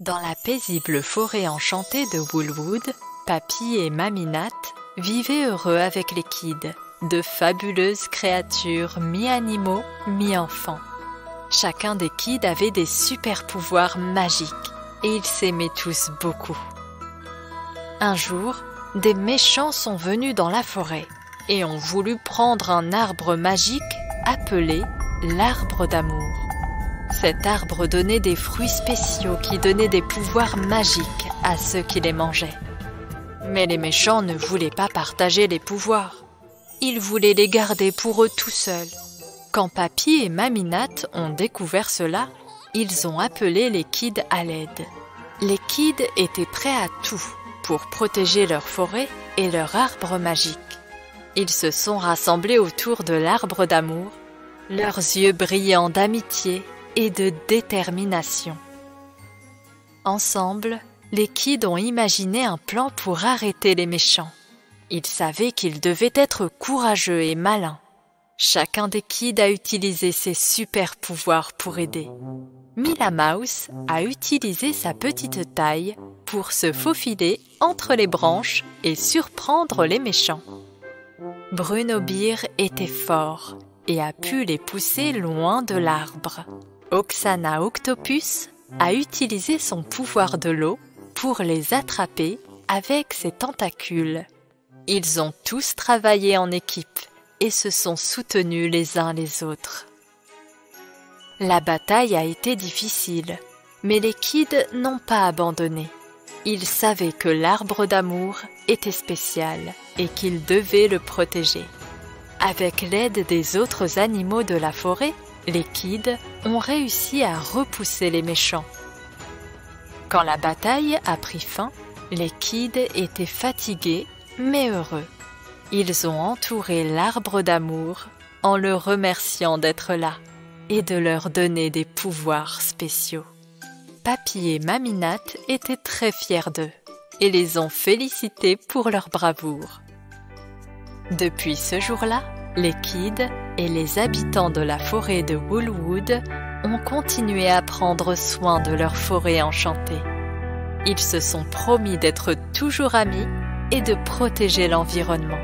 Dans la paisible forêt enchantée de Woolwood, Papy et Mamie Nat vivaient heureux avec les kids, de fabuleuses créatures mi-animaux, mi-enfants. Chacun des kids avait des super-pouvoirs magiques et ils s'aimaient tous beaucoup. Un jour, des méchants sont venus dans la forêt et ont voulu prendre un arbre magique appelé l'arbre d'amour. Cet arbre donnait des fruits spéciaux qui donnaient des pouvoirs magiques à ceux qui les mangeaient. Mais les méchants ne voulaient pas partager les pouvoirs. Ils voulaient les garder pour eux tout seuls. Quand Papy et Mamie Nat ont découvert cela, ils ont appelé les kids à l'aide. Les kids étaient prêts à tout pour protéger leur forêt et leur arbre magique. Ils se sont rassemblés autour de l'arbre d'amour, leurs yeux brillants d'amitié et de détermination. Ensemble, les kids ont imaginé un plan pour arrêter les méchants. Ils savaient qu'ils devaient être courageux et malins. Chacun des kids a utilisé ses super pouvoirs pour aider. Mila Mouse a utilisé sa petite taille pour se faufiler entre les branches et surprendre les méchants. Bruno Bear était fort et a pu les pousser loin de l'arbre. Oksana Octopus a utilisé son pouvoir de l'eau pour les attraper avec ses tentacules. Ils ont tous travaillé en équipe et se sont soutenus les uns les autres. La bataille a été difficile, mais les kids n'ont pas abandonné. Ils savaient que l'arbre d'amour était spécial et qu'ils devaient le protéger. Avec l'aide des autres animaux de la forêt, les kids ont réussi à repousser les méchants. Quand la bataille a pris fin, les kids étaient fatigués mais heureux. Ils ont entouré l'arbre d'amour en le remerciant d'être là et de leur donner des pouvoirs spéciaux. Papy et Mamie Nat étaient très fiers d'eux et les ont félicités pour leur bravoure. Depuis ce jour-là, les kids et les habitants de la forêt de Woolwood ont continué à prendre soin de leur forêt enchantée. Ils se sont promis d'être toujours amis et de protéger l'environnement.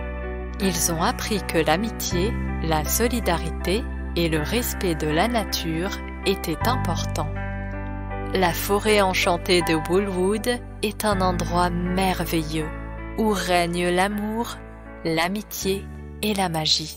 Ils ont appris que l'amitié, la solidarité et le respect de la nature étaient importants. La forêt enchantée de Woolwood est un endroit merveilleux où règne l'amour, l'amitié et la magie.